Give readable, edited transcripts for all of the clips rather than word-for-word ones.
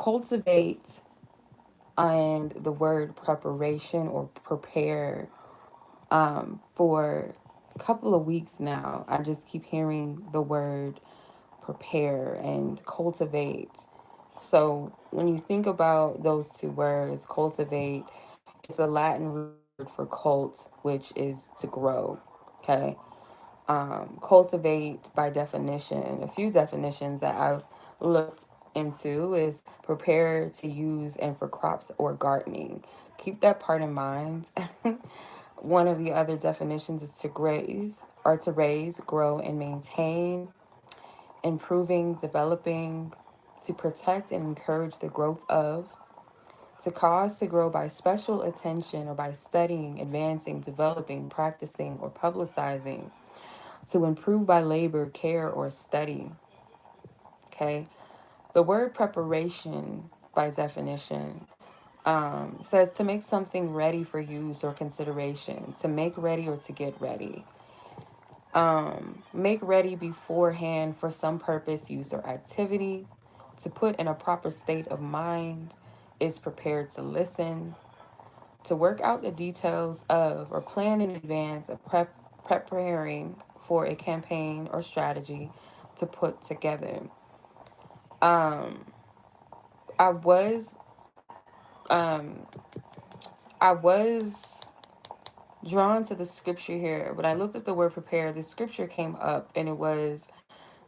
cultivate and the word preparation or prepare for a couple of weeks now. I just keep hearing the word prepare and cultivate. So when you think about those two words, cultivate, it's a Latin root word for cult, which is to grow. Okay. Cultivate, by definition, a few definitions that I've looked into is prepare to use and for crops or gardening. Keep that part in mind. One of the other definitions is to graze or to raise, grow, and maintain, improving, developing, to protect and encourage the growth of, to cause to grow by special attention or by studying, advancing, developing, practicing, or publicizing, to improve by labor, care, or study. Okay. The word preparation, by definition, says to make something ready for use or consideration, to make ready or to get ready. Make ready beforehand for some purpose, use, or activity. To put in a proper state of mind is prepared to listen. To work out the details of or plan in advance of preparing for a campaign or strategy to put together. Um, I was um, I was drawn to the scripture here. When I looked up the word prepare, the scripture came up and it was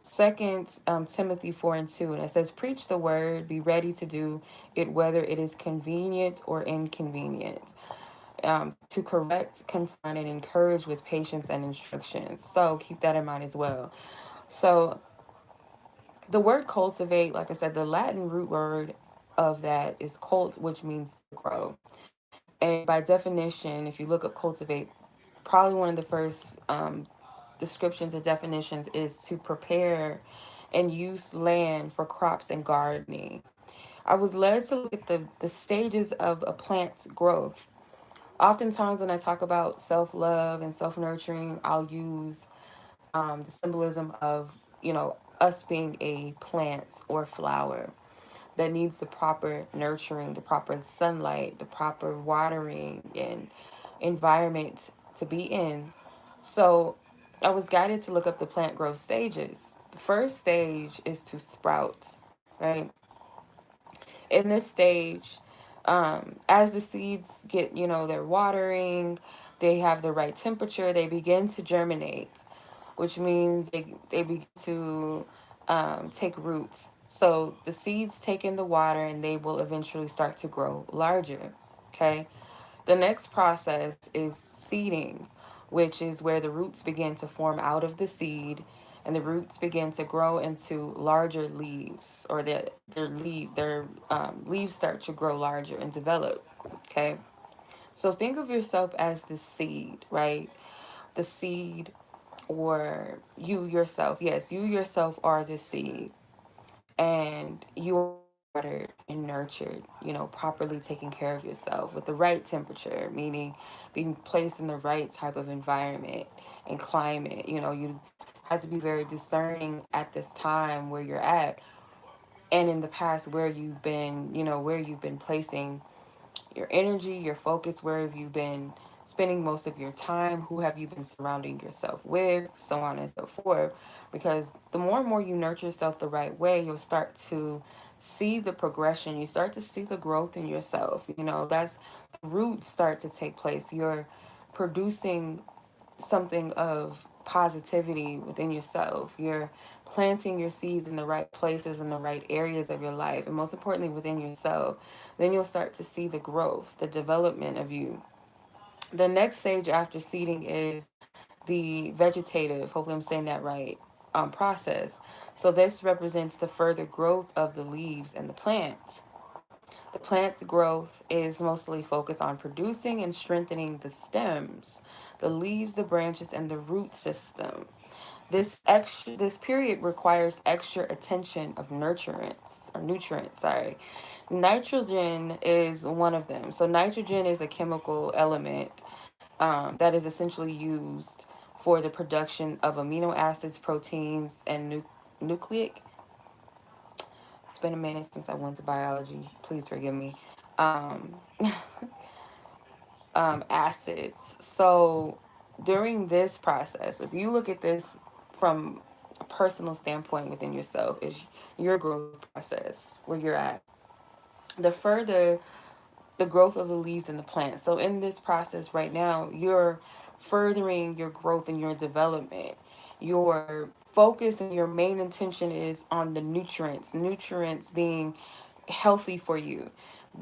Second Timothy 4:2, and it says, "Preach the word, be ready to do it, whether it is convenient or inconvenient, to correct, confront, and encourage with patience and instructions." So keep that in mind as well. So the word cultivate, like I said, the Latin root word of that is cult, which means to grow. And by definition, if you look up cultivate, probably one of the first descriptions or definitions is to prepare and use land for crops and gardening. I was led to look at the stages of a plant's growth. Oftentimes, when I talk about self love and self nurturing, I'll use the symbolism of, us being a plant or flower that needs the proper nurturing, the proper sunlight, the proper watering, and environment to be in. So I was guided to look up the plant growth stages. The first stage is to sprout, right? In this stage, as the seeds get, their watering, they have the right temperature, they begin to germinate, which means they begin to take roots. So the seeds take in the water and they will eventually start to grow larger. Okay. The next process is seeding, which is where the roots begin to form out of the seed and the roots begin to grow into larger leaves, or their leaves start to grow larger and develop. Okay. So think of yourself as the seed, right? The seed, or you yourself. Yes, you yourself are the seed, and you are being watered and nurtured, properly taking care of yourself with the right temperature, meaning being placed in the right type of environment and climate. You have to be very discerning at this time where you're at, and in the past where you've been, where you've been placing your energy, your focus, where have you been spending most of your time, who have you been surrounding yourself with, so on and so forth. Because the more and more you nurture yourself the right way, you'll start to see the progression, you start to see the growth in yourself. That's the roots start to take place. You're producing something of positivity within yourself. You're planting your seeds in the right places, in the right areas of your life, and most importantly within yourself. Then you'll start to see the growth, the development of you. The next stage after seeding is the vegetative, hopefully I'm saying that right, process. So this represents the further growth of the leaves and the plants. The plant's growth is mostly focused on producing and strengthening the stems, the leaves, the branches, and the root system. This period requires extra attention of nutrients, sorry. Nitrogen is one of them. So nitrogen is a chemical element that is essentially used for the production of amino acids, proteins, and nucleic It's been a minute since I went to biology. Please forgive me. Um, acids. So during this process, if you look at this from a personal standpoint within yourself, is your growth process where you're at. The further the growth of the leaves in the plant. So in this process right now, you're furthering your growth and your development. Your focus and your main intention is on the nutrients. Nutrients being healthy for you.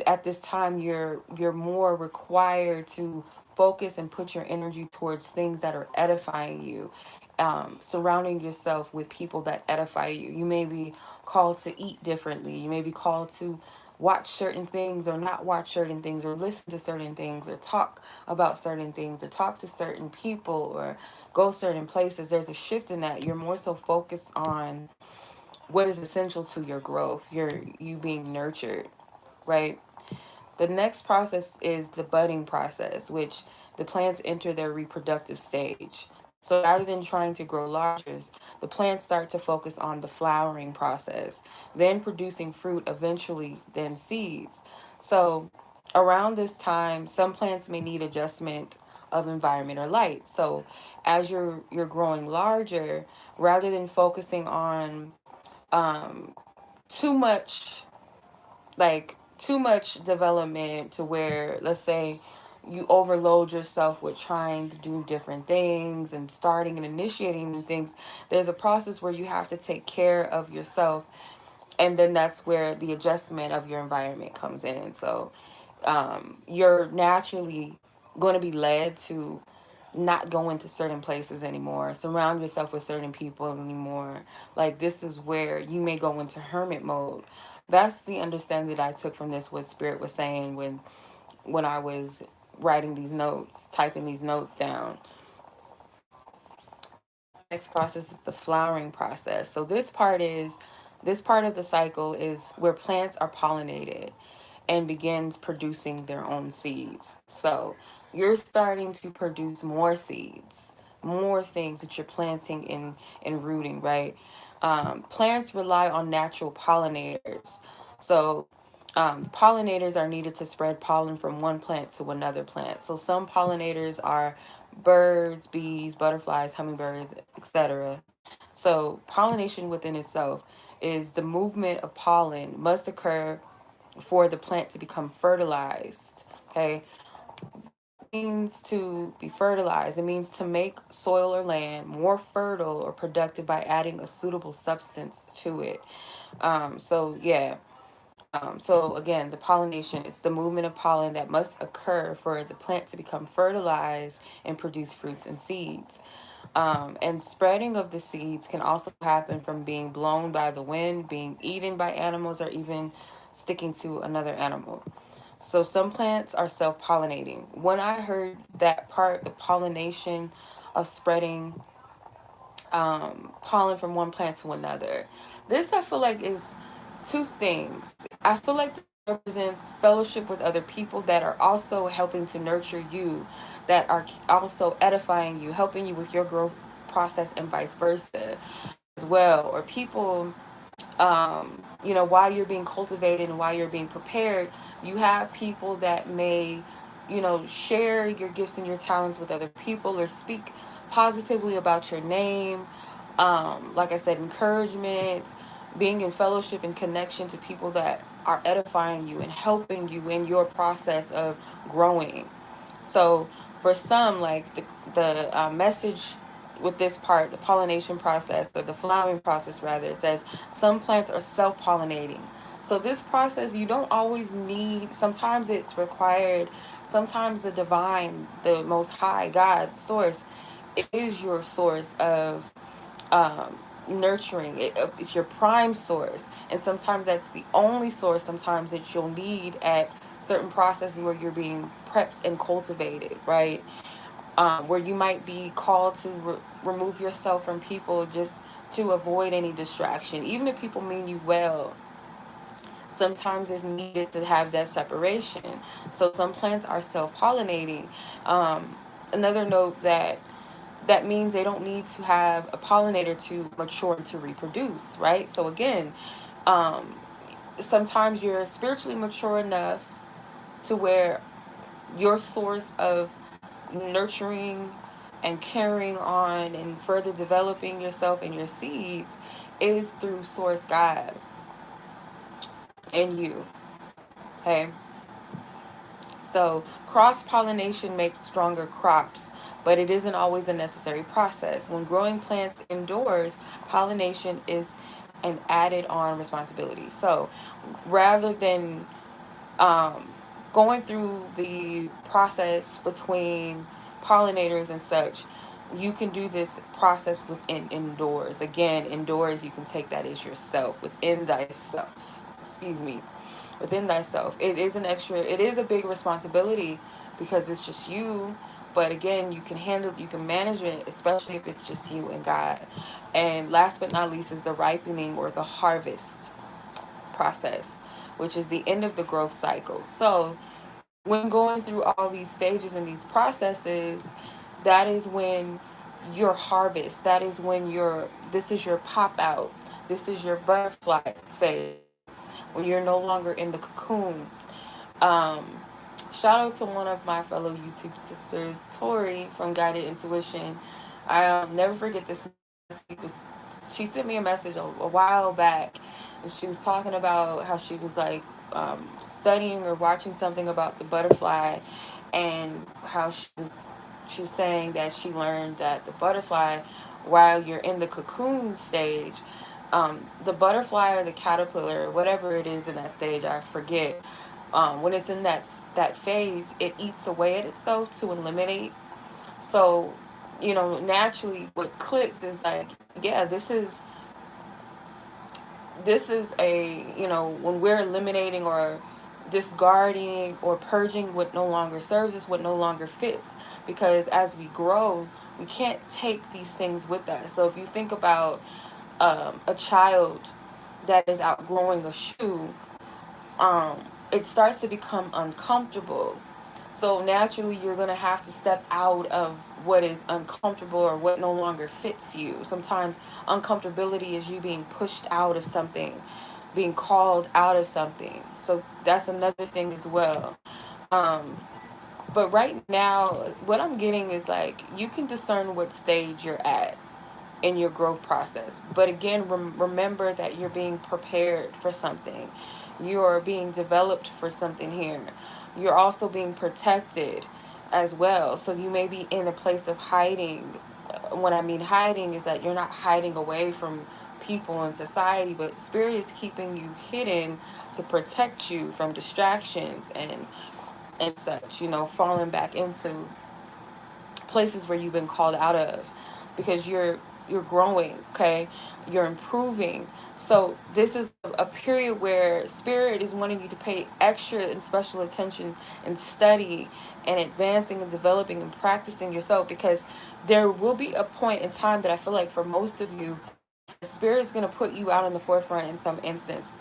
At this time you're more required to focus and put your energy towards things that are edifying you. Surrounding yourself with people that edify you. You may be called to eat differently. You may be called to watch certain things or not watch certain things or listen to certain things or talk about certain things or talk to certain people or go certain places. There's a shift in that. You're more so focused on what is essential to your growth, you being nurtured, right? The next process is the budding process, which the plants enter their reproductive stage. So rather than trying to grow larger, the plants start to focus on the flowering process, then producing fruit, eventually, then seeds. So around this time, some plants may need adjustment of environment or light. So as you're growing larger, rather than focusing on um, too much too much development to where, let's say, you overload yourself with trying to do different things and starting and initiating new things. There's a process where you have to take care of yourself, and then that's where the adjustment of your environment comes in. So you're naturally going to be led to not go into certain places anymore, surround yourself with certain people anymore. Like, this is where you may go into hermit mode. That's the understanding that I took from this, what Spirit was saying when I was writing these notes, typing these notes down. Next process is the flowering process. So this part of the cycle is where plants are pollinated and begins producing their own seeds. So you're starting to produce more seeds, more things that you're planting and rooting, right? Plants rely on natural pollinators. So pollinators are needed to spread pollen from one plant to another plant. So some pollinators are birds, bees, butterflies, hummingbirds, etc. So pollination within itself is the movement of pollen must occur for the plant to become fertilized. Okay, means to be fertilized. It means to make soil or land more fertile or productive by adding a suitable substance to it. So yeah. So again, the pollination, it's the movement of pollen that must occur for the plant to become fertilized and produce fruits and seeds. And spreading of the seeds can also happen from being blown by the wind, being eaten by animals, or even sticking to another animal. So some plants are self-pollinating. When I heard that part, the pollination of spreading pollen from one plant to another, this I feel like is two things. I feel like this represents fellowship with other people that are also helping to nurture you, that are also edifying you, helping you with your growth process, and vice versa as well. Or people, while you're being cultivated and while you're being prepared, you have people that may, share your gifts and your talents with other people or speak positively about your name. Like I said, encouragement, being in fellowship and connection to people that are edifying you and helping you in your process of growing. So for some, like the message with this part, the pollination process, or the flowering process rather, it says some plants are self-pollinating. So this process, you don't always need. Sometimes it's required. Sometimes the divine, the Most High, God, Source, is your source of um, nurturing. It's your prime source, and sometimes that's the only source. Sometimes that you'll need at certain processes where you're being prepped and cultivated, right? Where you might be called to remove yourself from people just to avoid any distraction, even if people mean you well. Sometimes it's needed to have that separation. So some plants are self-pollinating. Another note that means they don't need to have a pollinator to mature and to reproduce, right? So again, um, sometimes you're spiritually mature enough to where your source of nurturing and carrying on and further developing yourself and your seeds is through source God and you. Okay. So cross pollination makes stronger crops, but it isn't always a necessary process. When growing plants indoors, pollination is an added on responsibility. So rather than um, going through the process between pollinators and such, you can do this process within indoors. Again, indoors, you can take that as yourself, within thyself. Excuse me, within thyself. It is an extra, it is a big responsibility because it's just you. But again, you can handle, you can manage it, especially if it's just you and God. And last but not least is the ripening or the harvest process, which is the end of the growth cycle. So, when going through all these stages and these processes, that is when your harvest, that is when your, this is your pop out, this is your butterfly phase, when you're no longer in the cocoon. Um, Shout out to one of my fellow YouTube sisters, Tori from Guided Intuition. I never forget this. She sent me a message a while back, and she was talking about how she was like studying or watching something about the butterfly, and how she was saying that she learned that the butterfly, while you're in the cocoon stage, the butterfly or the caterpillar, whatever it is in that stage, I forget. When it's in that phase, it eats away at itself to eliminate. So, naturally, what clicked is like, yeah, this is a, when we're eliminating or discarding or purging what no longer serves us, what no longer fits, because as we grow, we can't take these things with us. So if you think about a child that is outgrowing a shoe, it starts to become uncomfortable. So naturally, you're going to have to step out of what is uncomfortable or what no longer fits you. Sometimes uncomfortability is you being pushed out of something, being called out of something. So that's another thing as well. Um, but right now, what I'm getting is like you can discern what stage you're at in your growth process. But again, remember that you're being prepared for something. You're being developed for something here. You're also being protected as well. So you may be in a place of hiding. What I mean hiding is that you're not hiding away from people and society, but spirit is keeping you hidden to protect you from distractions and such, falling back into places where you've been called out of, because you're growing, okay, you're improving. So this is a period where spirit is wanting you to pay extra and special attention and study and advancing and developing and practicing yourself, because there will be a point in time that I feel like for most of you, spirit is going to put you out in the forefront in some instance.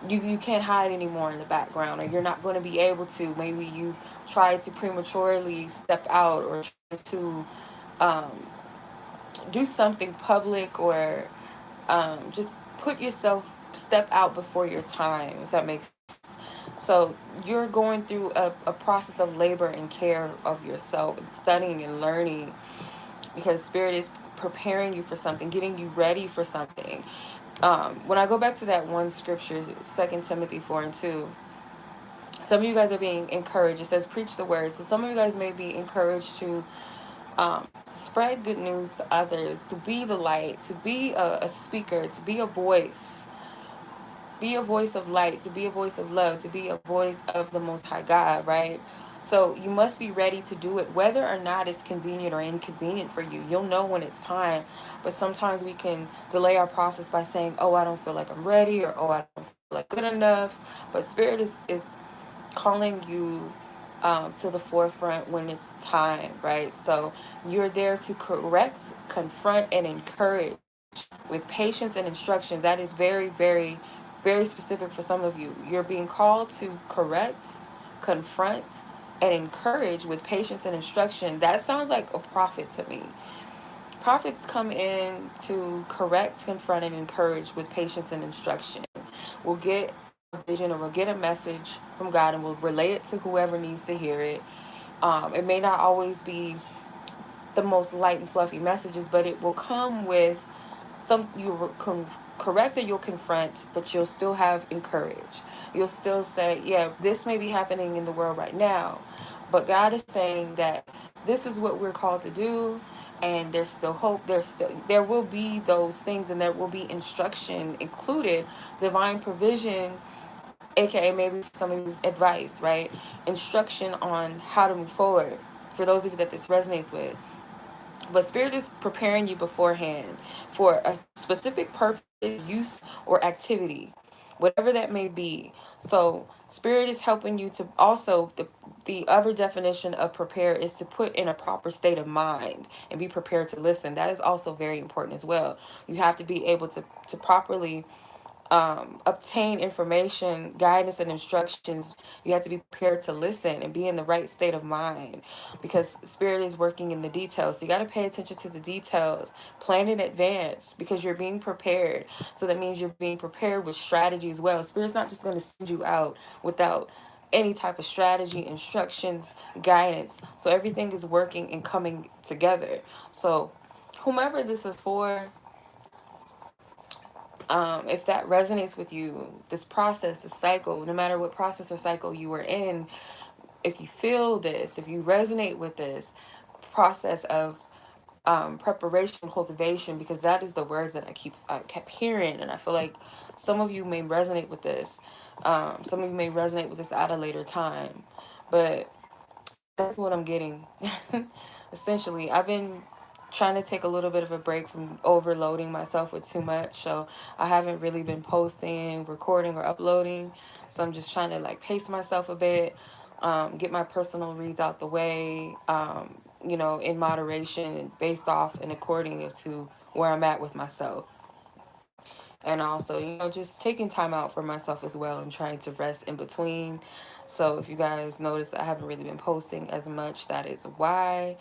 You can't hide anymore in the background, or you're not going to be able to. Maybe you tried to prematurely step out or try to um, do something public, or just put yourself, step out before your time, if that makes sense. So you're going through a process of labor and care of yourself and studying and learning, because spirit is preparing you for something, getting you ready for something. When I go back to that one scripture, 2 Timothy 4:2, some of you guys are being encouraged. It says, preach the word. So some of you guys may be encouraged to spread good news to others, to be the light, to be a speaker, to be a voice. Be a voice of light, to be a voice of love, to be a voice of the Most High God, right? So you must be ready to do it, whether or not it's convenient or inconvenient for you. You'll know when it's time, but sometimes we can delay our process by saying, oh, I don't feel like I'm ready, or oh, I don't feel like good enough. But Spirit is calling you to the forefront when it's time, right? So you're there to correct, confront, and encourage with patience and instruction. That is very, very, very specific for some of you. You're being called to correct, confront, and encourage with patience and instruction. That sounds like a prophet to me. Prophets come in to correct, confront, and encourage with patience and instruction. We'll get vision or we'll get a message from God and we'll relay it to whoever needs to hear it. It may not always be the most light and fluffy messages, but it will come with some correct or you'll confront, but you'll still have encourage. You'll still say, yeah, this may be happening in the world right now, but God is saying that this is what we're called to do, and there's still hope. There will be those things, and there will be instruction included, divine provision, aka maybe some of you advice, right? Instruction on how to move forward. For those of you that this resonates with, but Spirit is preparing you beforehand for a specific purpose, use, or activity, whatever that may be. So Spirit is helping you to also the other definition of prepare is to put in a proper state of mind and be prepared to listen. That is also very important as well. You have to be able to properly obtain information, guidance, and instructions. You have to be prepared to listen and be in the right state of mind because Spirit is working in the details. So you got to pay attention to the details, plan in advance because you're being prepared. So that means you're being prepared with strategy as well. Spirit's not just going to send you out without any type of strategy, instructions, guidance. So everything is working and coming together. So whomever this is for, if that resonates with you, this process, this cycle, no matter what process or cycle you are in, if you feel this, if you resonate with this process of preparation, cultivation, because that is the words that I kept hearing, and I feel like some of you may resonate with this. Some of you may resonate with this at a later time, but that's what I'm getting. Essentially, I've been trying to take a little bit of a break from overloading myself with too much. So I haven't really been posting, recording, or uploading. So I'm just trying to like pace myself a bit, get my personal reads out the way, in moderation and based off and according to where I'm at with myself. And also, just taking time out for myself as well and trying to rest in between. So if you guys notice I haven't really been posting as much, that is why.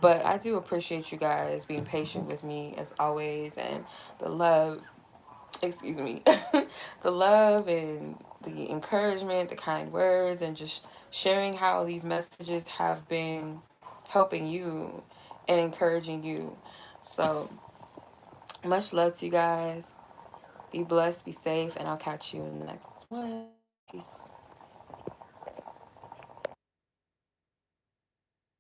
But I do appreciate you guys being patient with me as always, and the love, excuse me, the love and the encouragement, the kind words, and just sharing how these messages have been helping you and encouraging you. So much love to you guys. Be blessed, be safe, and I'll catch you in the next one. Peace.